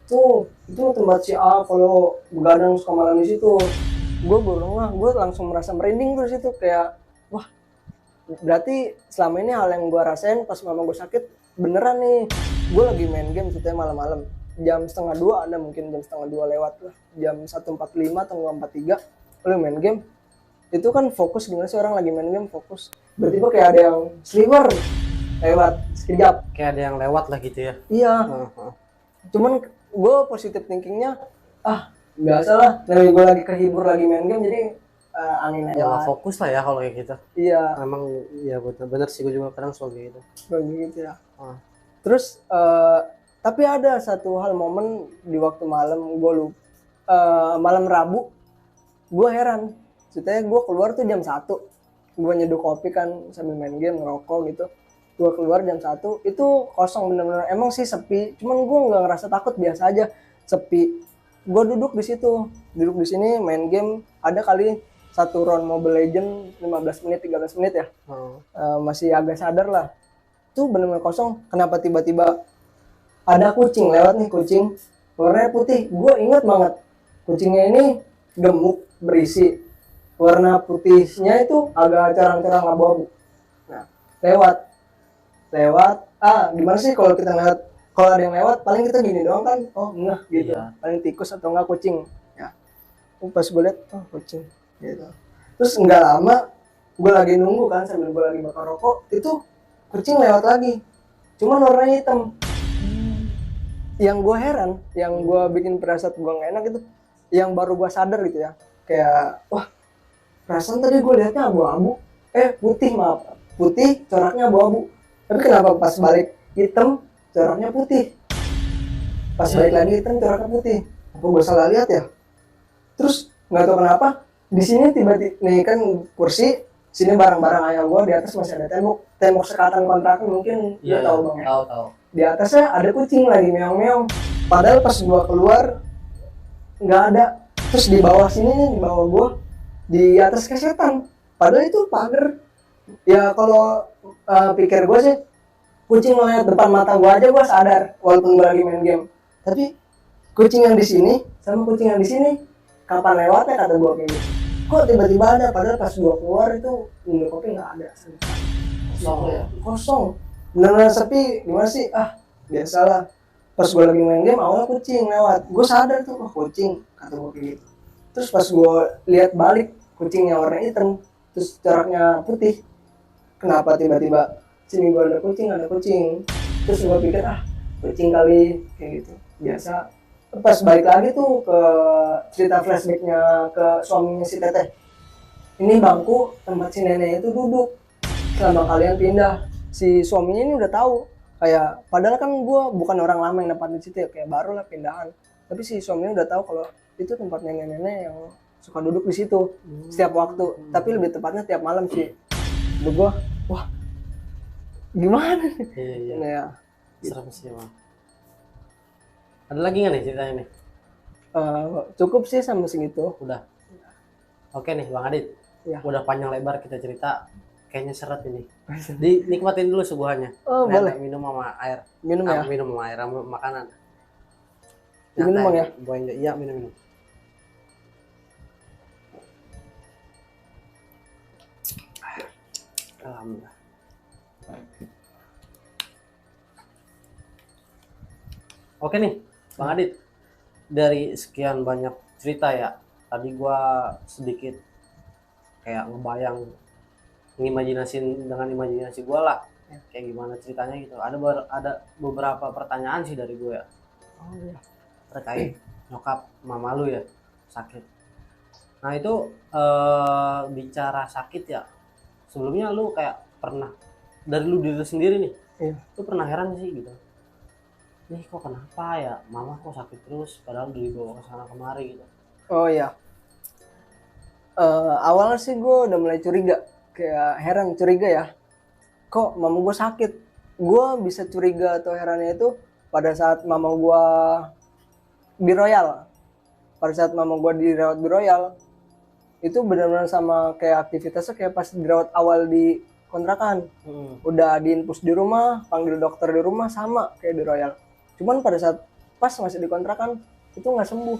itu itu tempat si A kalau begadang suka malam di situ. Gue langsung merasa merinding tuh di situ, kayak wah berarti selama ini hal yang gue rasain pas mama gue sakit beneran nih. Gue lagi main game ceritanya malam-malam, jam 1:30 ada, mungkin jam 1:30 lewat lah, jam 1:45 atau 1:43 lu main game. Itu kan fokus, gimana sih orang lagi main game fokus, tiba-tiba kayak ada yang sliver lewat sekejap, Kayak ada yang lewat lah gitu ya. iya. Cuman gue positif thinkingnya, biasa lah, dari gue lagi kehibur lagi main game, jadi angin Ya nggak lewat. fokus lah ya kalau kayak gitu. Iya, Memang ya bener sih, gue juga kadang suka kayak gitu. begitu ya. Ah. Terus tapi ada satu hal momen di waktu malam, gue lupa, malam Rabu, gue heran. Ceritanya gue keluar tuh jam 1, gue nyeduh kopi kan sambil main game, ngerokok gitu. Gue keluar jam 1, itu kosong bener-bener, emang sih sepi, cuman gue nggak ngerasa takut, biasa aja sepi. Gue duduk di sini main game, ada kali satu round Mobile Legend 15 menit 13 menit ya. Masih agak sadar lah. Itu bener-bener kosong. Kenapa tiba-tiba ada kucing lewat nih, kucing warnanya putih. Gue ingat banget, kucingnya ini gemuk, berisi, warna putihnya itu agak carang-carang abu-abu. Nah lewat gimana sih kalau kita ngeliat, kalau ada yang lewat paling kita gini doang kan, oh enggak gitu. Iya. Paling tikus atau enggak kucing ya. Pas gue liat, oh kucing gitu. Terus nggak lama gue lagi nunggu kan, sambil gue lagi bakar rokok, itu kucing lewat lagi, cuman warnanya hitam. Yang gue heran, yang gue bikin perasaan gue nggak enak itu, yang baru gue sadar gitu ya, kayak wah perasaan tadi gue liatnya abu-abu, putih coraknya abu-abu, tapi kenapa pas balik hitam coraknya putih, pas balik lagi hitam coraknya putih, apa gue salah lihat ya? Terus nggak tahu kenapa di sini tiba-tiba nih kan kursi sini, barang-barang ayah gue, di atas masih ada tembok sekatan kontrakan, mungkin Iya, tahu bang ya. tahu. Di atasnya ada kucing lagi meong-meong. Padahal pas gua keluar nggak ada. Terus di bawah sini nih, di bawah gua, di atas kayak setan. Padahal itu pagar. Ya kalau pikir gua sih, kucing ngeliat depan mata gua aja gua sadar walaupun gua lagi main game. Tapi kucing yang di sini sama kucing yang di sini kapan lewatnya kata gua kayak gitu. Kok tiba-tiba ada, padahal pas gua keluar itu Indo Kopi nggak ada. Kosong ya. Kosong. Bener-bener sepi. Gimana sih? Biasalah. Pas gua lagi main game awalnya kucing lewat. Gua sadar tuh, kucing kata gua kayak gitu. Terus pas gua lihat balik, kucingnya warna hitam, terus coraknya putih. Kenapa tiba-tiba sini gua ada kucing? Terus gua pikir kucing kali kayak gitu. Biasa. Pas balik lagi tuh ke cerita flashbacknya ke suaminya si Teteh. Ini bangku tempat si nenek itu duduk selama kalian pindah. Si suaminya ini udah tahu, kayak padahal kan gue bukan orang lama yang dapat di situ ya, kayak baru lah pindahan. Tapi si suaminya udah tahu kalau itu tempat nenek-nenek yang suka duduk di situ setiap waktu. Tapi lebih tepatnya tiap malam sih. Udah gue, wah gimana nih? Iya. Nah, ya, Serem sih emang. Ada lagi nggak nih ceritanya nih? cukup sih sampai segitu. Udah. Oke nih Bang Adit. Ya. Udah panjang lebar kita cerita. Kayaknya seret ini. Dinikmatin dulu suguhannya. Oh, Nah, boleh. Minum sama air. Minum ya. Minum sama air sama makanan. Minum, Bang, ya? Buang, iya minum. Alhamdulillah. Oke nih, Bang Adit. Dari sekian banyak cerita ya, tadi gua sedikit kayak ngebayang, ngimajinasin dengan imajinasi gua lah, kayak gimana ceritanya gitu. Ada beberapa pertanyaan sih dari gue ya. Oh iya. Terkait nyokap mama lu ya sakit. Nah itu bicara sakit ya, sebelumnya lu kayak pernah dari lu diri sendiri nih, Iya. lu pernah heran sih gitu, nih kok kenapa ya mama kok sakit terus padahal udah dibawa ke sana kemari gitu. Oh iya. Awalnya sih gue udah mulai curiga, kayak curiga ya, kok mama gue sakit. Gue bisa curiga atau herannya itu pada saat mama gue di Royal. Pada saat mama gue dirawat di Royal, itu benar-benar sama kayak aktivitasnya kayak pas dirawat awal di kontrakan. Udah diinfus di rumah, panggil dokter di rumah, sama kayak di Royal. Cuman pada saat pas masih di kontrakan itu nggak sembuh,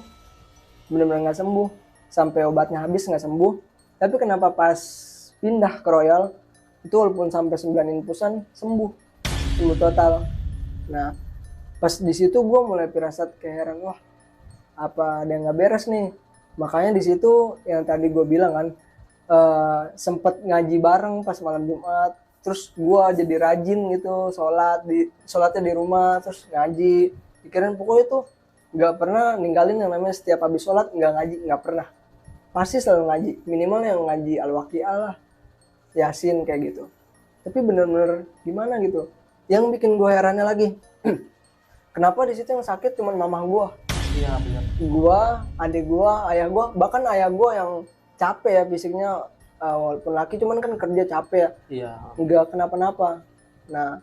benar-benar nggak sembuh, sampai obatnya habis nggak sembuh. Tapi kenapa pas pindah ke Royal itu walaupun sampai 9 infusan sembuh total. Nah pas di situ gue mulai firasat kayak heran, wah apa ada yang nggak beres nih. Makanya di situ yang tadi gue bilang kan, sempet ngaji bareng pas malam Jumat. Terus gue jadi rajin gitu, sholatnya di rumah, terus ngaji. Pikiran pokoknya tuh nggak pernah ninggalin yang namanya setiap habis sholat nggak ngaji, nggak pernah. Pasti selalu ngaji, minimal yang ngaji Al-Waqiah lah, Yasin kayak gitu. Tapi bener-bener gimana gitu. Yang bikin gue herannya lagi, kenapa di situ yang sakit cuma mama gue. Iya benar. Gua, adik gua, ayah gua, bahkan ayah gua yang capek ya fisiknya, walaupun laki cuman kan kerja capek ya, Iya. nggak kenapa-napa. Nah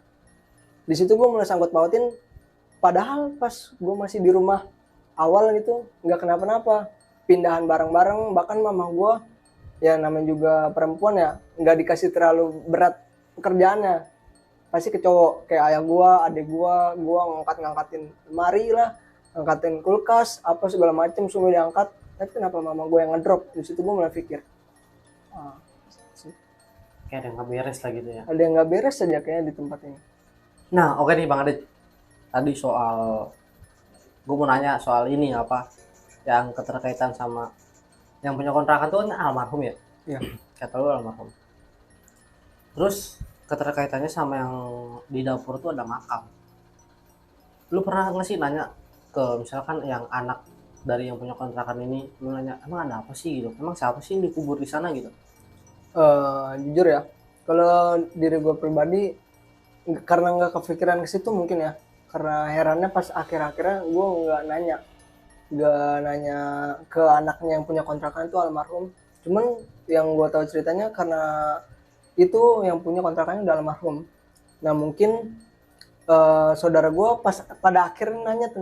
di situ gua mulai sangkut pautin, padahal pas gua masih di rumah awal gitu nggak kenapa-napa, pindahan bareng-bareng, bahkan mama gua ya namanya juga perempuan ya nggak dikasih terlalu berat pekerjaannya, pasti ke cowok kayak ayah gua, adik gua ngangkatin lemari lah, angkatin kulkas, apa segala macam semua diangkat. Tapi kenapa mama gue yang ngedrop? Di situ gue mulai pikir, Kayak ada yang nggak beres lah gitu ya. ada yang nggak beres saja kayaknya di tempat ini. Nah oke nih Bang Adit, tadi soal gue mau nanya soal ini apa yang keterkaitan sama yang punya kontrakan tuh kan almarhum ya. Iya. Kata lu almarhum. Terus keterkaitannya sama yang di dapur tuh ada makam. Lu pernah nggak sih nanya ke misalkan yang anak dari yang punya kontrakan ini, lu nanya emang ada apa sih gitu, emang siapa sih yang dikubur di sana gitu? Jujur ya, kalau diri gue pribadi karena nggak kepikiran ke situ mungkin ya, karena herannya pas akhir-akhirnya gue nggak nanya ke anaknya yang punya kontrakan itu almarhum. Cuman yang gue tahu ceritanya karena itu yang punya kontrakannya udah almarhum. Nah mungkin saudara gue pas pada akhir nanya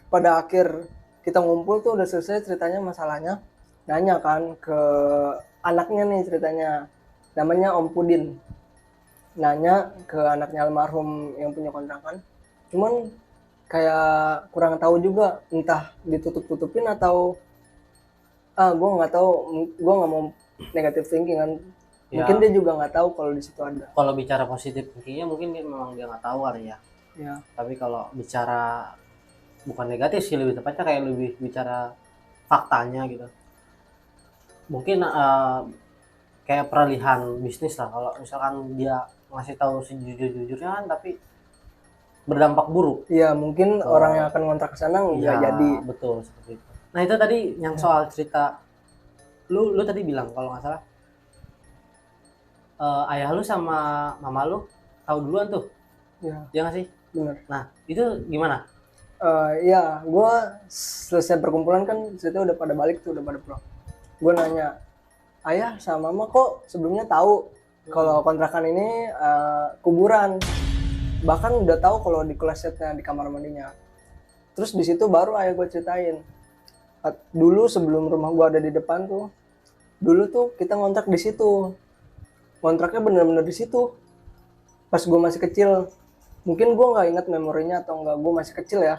pada akhir kita ngumpul tuh udah selesai ceritanya masalahnya, nanya kan ke anaknya nih ceritanya, namanya Om Pudin, nanya ke anaknya almarhum yang punya kontrakan, cuman kayak kurang tahu juga, entah ditutup-tutupin atau gue nggak tahu, gue nggak mau negative thinking kan, Ya. mungkin dia juga nggak tahu kalau di situ ada. Kalau bicara positif thinkingnya mungkin memang dia nggak tahu kali ya. Ya, Tapi kalau bicara bukan negatif sih, lebih tepatnya kayak lebih bicara faktanya gitu. Mungkin kayak peralihan bisnis lah, kalau misalkan dia ngasih tahu sejujur-jujurnya kan, tapi berdampak buruk. iya mungkin orang yang akan ngontrak ke sana nggak Ya, jadi. betul seperti itu. Nah itu tadi yang soal cerita, lu tadi bilang kalau nggak salah ayah lu sama mama lu tahu duluan tuh, Ya, ya nggak sih? bener. Nah itu gimana? Iya, gue selesai perkumpulan kan cerita udah pada balik tuh, udah pada pulang. Gue nanya, ayah sama mama kok sebelumnya tahu kalau kontrakan ini kuburan, bahkan udah tahu kalau di klosetnya di kamar mandinya. Terus di situ baru ayah gue ceritain, dulu sebelum rumah gue ada di depan tuh, dulu tuh kita ngontrak di situ, kontraknya bener-bener di situ. Pas gue masih kecil, mungkin gue nggak ingat memorinya atau nggak, gue masih kecil ya.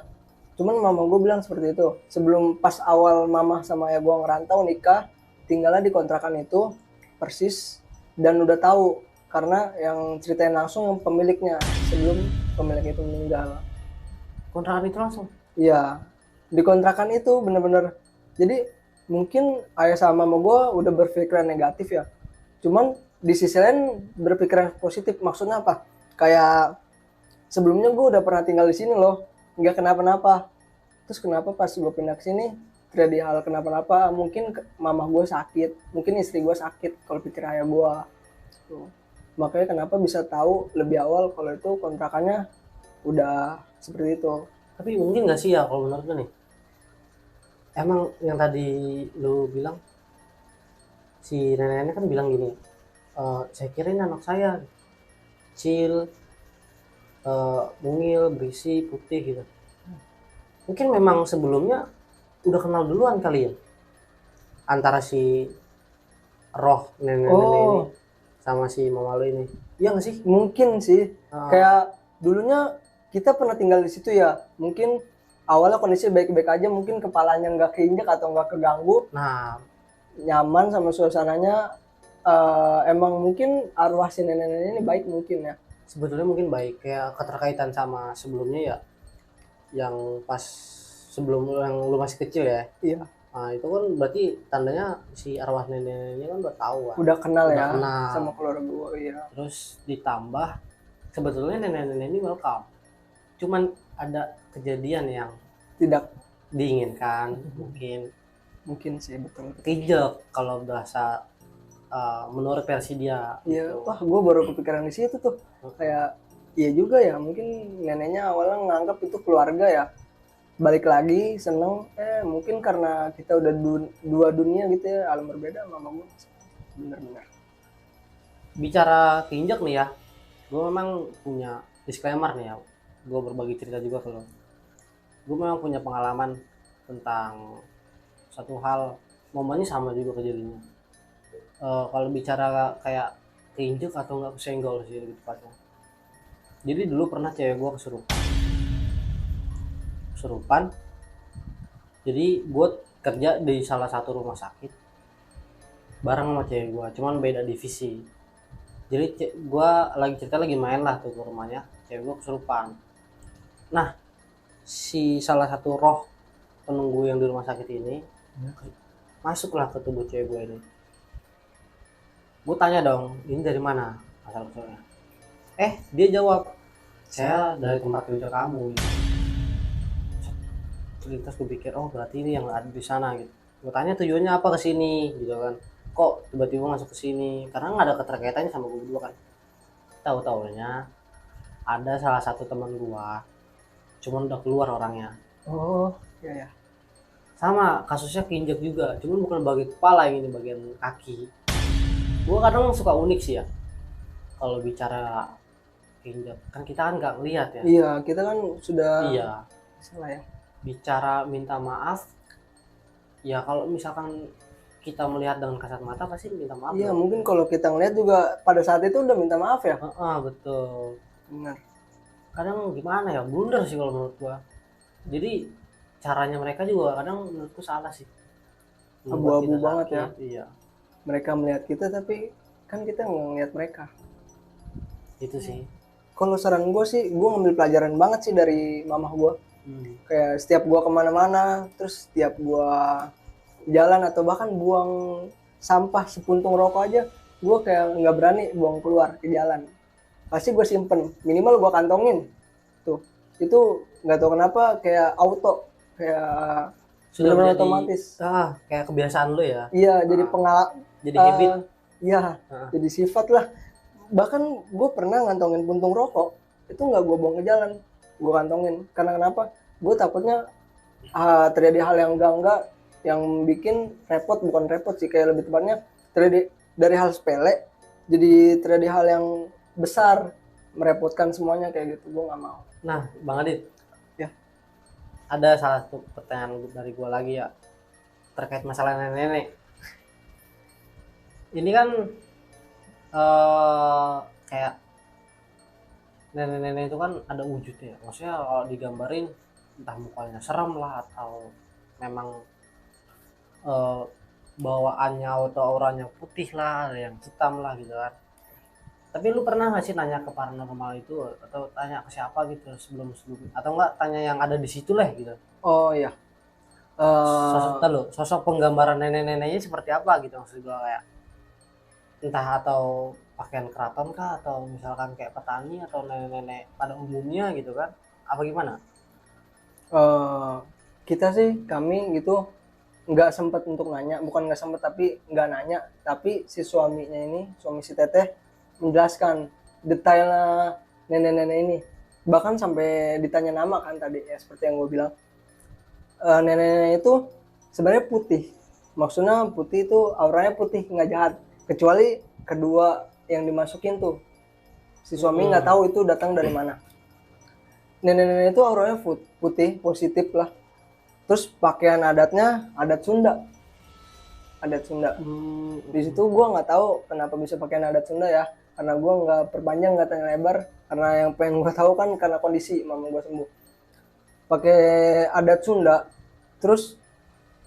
Cuman mama gue bilang seperti itu. Sebelum pas awal mama sama ayah gue ngerantau nikah, tinggalnya di kontrakan itu persis, dan udah tahu karena yang ceritain langsung yang pemiliknya sebelum pemilik itu meninggal. Kontrakan itu langsung? Iya, di kontrakan itu bener-bener. Jadi mungkin ayah sama mama gue udah berpikiran negatif ya. Cuman di sisi lain berpikiran positif. Maksudnya apa? Kayak sebelumnya gue udah pernah tinggal di sini loh, nggak kenapa-napa. Terus kenapa pas gue pindah ke sini terjadi hal kenapa-napa? Mungkin mama gue sakit, mungkin istri gue sakit kalau pikir ayah gue. Tuh. Makanya kenapa bisa tahu lebih awal kalau itu kontrakannya udah seperti itu. Tapi mungkin nggak sih ya kalau menurut lu nih, emang yang tadi lu bilang, si nenek-nenek kan bilang gini, saya kirain anak saya kecil, mungil, berisi, putih gitu. Mungkin memang sebelumnya udah kenal duluan kali ya antara si roh nenek-nenek ini sama si mama lu ini. Iya nggak sih? Mungkin sih. Kayak dulunya kita pernah tinggal di situ ya. Mungkin awalnya kondisi baik-baik aja, mungkin kepalanya nggak keinjak atau nggak keganggu. Nah, Nyaman sama suasananya. Emang mungkin arwah si nenek-nenek ini baik mungkin ya. sebetulnya mungkin baik, kayak keterkaitan sama sebelumnya ya, yang pas sebelum yang lu masih kecil ya. Iya. Nah itu kan berarti tandanya si arwah neneknya kan udah tahu kan. Udah kenal Udah ya kenal. sama keluarga gue. Iya. Terus ditambah sebetulnya nenek-nenek ini welcome, cuman ada kejadian yang Tidak diinginkan, mungkin sih, betul. kejek kalau bahasa menurut versi dia. Iya, gitu. wah gue baru kepikiran di situ tuh. Kayak iya juga ya, mungkin neneknya awalnya nganggap itu keluarga ya. Balik lagi seneng, mungkin karena kita udah dua dunia gitu ya, alam berbeda sama mama gue. Bener-bener. Bicara keinjak nih ya, gue memang punya disclaimer nih ya, gue berbagi cerita juga ke lo. Gue memang punya pengalaman tentang satu hal, momennya sama juga kejadiannya. Kalau bicara kayak keinjek atau nggak kesenggol sih lebih tepatnya. Jadi dulu pernah cewek gue kesurupan. Jadi gue kerja di salah satu rumah sakit bareng sama cewek gue, cuman beda divisi. Jadi gue lagi main lah tuh ke rumahnya, cewek gue kesurupan. Nah, si salah satu roh penunggu yang di rumah sakit ini masuklah ke tubuh cewek gue ini. Gue tanya dong, ini dari mana asal usulnya? Dia jawab, saya dari tempat kerja kamu. Terus gue pikir, oh berarti ini yang ada di sana gitu. Gue tanya tujuannya apa ke sini gitu kan? Kok tiba-tiba masuk ke sini? Karena nggak ada keterkaitannya sama gue berdua kan. Tahu-taunya ada salah satu teman gue, cuman udah keluar orangnya. Oh, iya ya. Sama kasusnya keinjak juga, cuman bukan bagian kepala, yang ini bagian kaki. Gue kadang suka unik sih ya kalau bicara keinjak, kan kita kan nggak ngeliat ya. Iya, kita kan sudah Iya. salah ya. Bicara minta maaf Ya kalau misalkan kita melihat dengan kasat mata pasti minta maaf. Iya, dong. mungkin kalau kita ngeliat juga pada saat itu udah minta maaf ya. Betul. Benar. Kadang gimana ya, blunder sih kalau menurut gua. Jadi caranya mereka juga kadang menurutku salah sih. Membuat Abu-abu kita banget ya. sakit, iya. Mereka melihat kita tapi kan kita nggak ngeliat mereka. Itu sih. Kalau saran gue sih, gue ngambil pelajaran banget sih dari mamah gue. Kayak setiap gue kemana-mana, terus setiap gue jalan atau bahkan buang sampah sepuntung rokok aja, gue kayak nggak berani buang keluar ke jalan. Pasti gue simpen, minimal gue kantongin. Tuh, itu nggak tahu kenapa kayak auto, kayak Sudah benar-benar menjadi otomatis. kayak kebiasaan lu ya. Iya, jadi Jadi habit. Iya, Ah. jadi sifat lah. Bahkan gue pernah ngantongin puntung rokok, itu nggak gue buang ke jalan, gue kantongin. Karena kenapa? Gue takutnya terjadi hal yang enggak yang bikin repot, bukan repot sih, kayak lebih tepatnya terjadi dari hal sepele jadi terjadi hal yang besar, merepotkan semuanya kayak gitu. Gue nggak mau. Nah, Bang Adit. Ya. Ada salah satu pertanyaan dari gua lagi ya, terkait masalah nenek-nenek. Ini kan kayak nenek-nenek itu kan ada wujudnya. Maksudnya kalau digambarin entah mukanya serem lah atau memang eh, bawaannya atau auranya putih lah, ada yang hitam lah gitu kan. Tapi lu pernah nggak sih nanya ke paranormal itu atau tanya ke siapa gitu sebelum atau enggak tanya yang ada di situ lah gitu? Oh iya. Sosok penggambaran nenek-neneknya seperti apa gitu, maksud gua kayak entah atau pakaian keraton kah atau misalkan kayak petani atau nenek-nenek pada umumnya gitu kan, apa gimana? Kita sih, kami gitu nggak sempet untuk nanya, bukan nggak sempet tapi nggak nanya, tapi si suaminya ini, suami si teteh menjelaskan detailnya nenek-nenek ini, bahkan sampai ditanya nama kan tadi ya, seperti yang gue bilang. Nenek-nenek itu sebenarnya putih, maksudnya putih itu auranya putih, nggak jahat, kecuali kedua yang dimasukin tuh si suami nggak tahu itu datang dari mana. Nenek-nenek itu auranya putih, positif lah. Terus pakaian adatnya adat Sunda. Adat Sunda. Di situ gue nggak tahu kenapa bisa pakaian adat Sunda ya. Karena gue nggak perpanjang, nggak tanya lebar. Karena yang pengen gue tahu kan karena kondisi mama gue sembuh. Pakai adat Sunda. Terus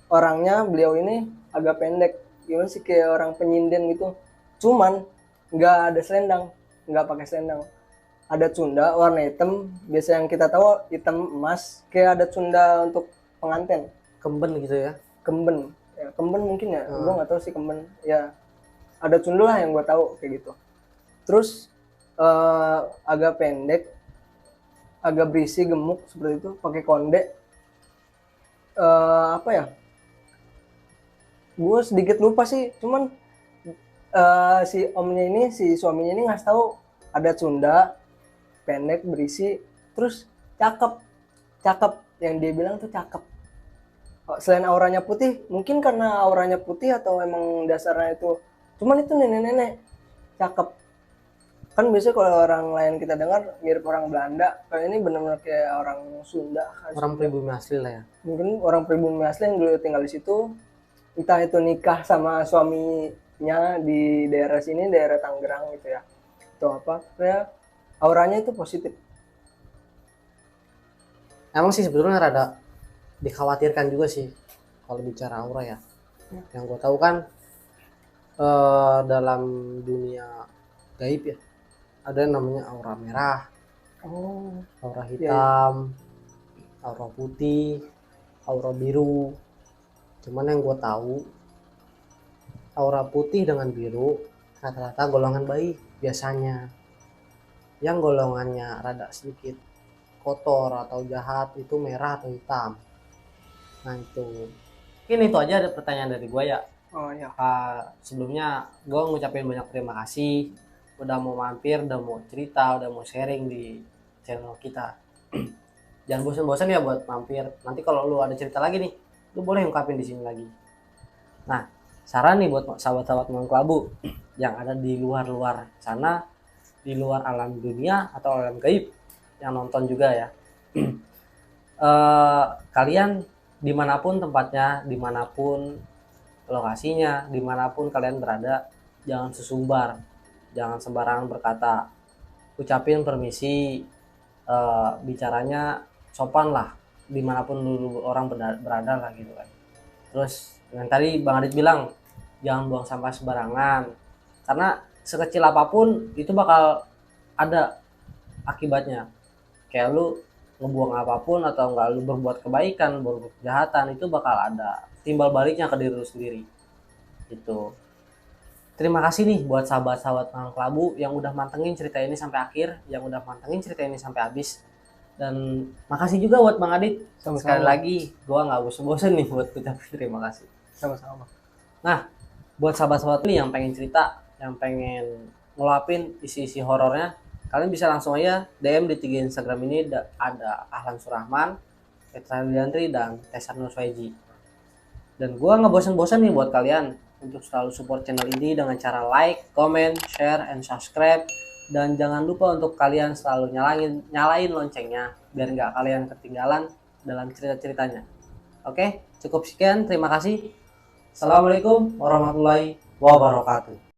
orangnya, beliau ini agak pendek. Gimana sih, kayak orang penyinden gitu. Cuman nggak ada selendang, nggak pakai selendang. Adat Sunda warna hitam, biasa yang kita tahu hitam emas, kayak adat Sunda untuk pengantin. Kemben gitu ya? Kemben ya, kemben mungkin ya, gue nggak tahu sih kemben ya, adat Sunda lah yang gue tahu kayak gitu. Terus agak pendek, agak berisi, gemuk seperti itu, pakai konde. Apa ya, gue sedikit lupa sih, cuman si omnya ini, si suaminya ini ngasih tahu adat Sunda, pendek, berisi, terus cakep, yang dia bilang tuh cakep. Selain auranya putih, mungkin karena auranya putih atau emang dasarnya itu, cuman itu nenek-nenek cakep. Kan biasanya kalau orang lain kita dengar mirip orang Belanda, kalau ini benar-benar kayak orang Sunda, Orang pribumi asli lah ya. mungkin orang pribumi asli yang dulu tinggal di situ, entah itu nikah sama suaminya di daerah sini, daerah Tangerang gitu ya, atau apa, kayak auranya itu positif. Emang sih sebetulnya rada dikhawatirkan juga sih kalau bicara aura ya. Yang gue tahu kan dalam dunia gaib ya ada yang namanya aura merah, aura hitam, aura putih, aura biru. Cuman yang gue tahu aura putih dengan biru rata-rata golongan baik biasanya. Yang golongannya rada sedikit kotor atau jahat itu merah atau hitam. Nah itu. Mungkin itu aja ada pertanyaan dari gue ya. Oh ya. Sebelumnya gue ngucapin banyak terima kasih udah mau mampir, udah mau cerita, udah mau sharing di channel kita. Jangan bosan-bosan ya buat mampir. Nanti kalau lu ada cerita lagi nih, lu boleh ungkapin di sini lagi. Nah, saran nih buat sahabat-sahabat Mang Kelabu yang ada di luar-luar sana, di luar alam dunia atau alam gaib yang nonton juga ya. Kalian dimanapun tempatnya, dimanapun lokasinya, dimanapun kalian berada, jangan sesumbar, jangan sembarangan berkata, ucapin permisi, bicaranya sopan lah, dimanapun dulu orang berada lah gitu kan. Terus yang tadi Bang Adit bilang, jangan buang sampah sembarangan, karena sekecil apapun itu bakal ada akibatnya. Kayak lu ngebuang apapun atau enggak lu berbuat kebaikan, berbuat kejahatan, itu bakal ada timbal baliknya ke diri lu sendiri. Gitu. Terima kasih nih buat sahabat-sahabat Malang Kelabu yang udah mantengin cerita ini sampai akhir, yang udah mantengin cerita ini sampai habis. Dan makasih juga buat Bang Adit. Sama-sama. Sekali lagi, gua nggak bosen-bosen nih buat ucapin terima kasih. Sama-sama. Nah, buat sahabat-sahabat nih yang pengen cerita, yang pengen ngelapin isi-isi horornya, kalian bisa langsung aja DM di 3 Instagram ini, ada Ahlan Surahman, Petra Liandri, dan Tesar Nuswaiji. Dan gua nggak bosen-bosen nih buat kalian untuk selalu support channel ini dengan cara like, comment, share, and subscribe. Dan jangan lupa untuk kalian selalu nyalain loncengnya biar nggak kalian ketinggalan dalam cerita-ceritanya. Oke, cukup sekian. Terima kasih. Assalamualaikum warahmatullahi wabarakatuh.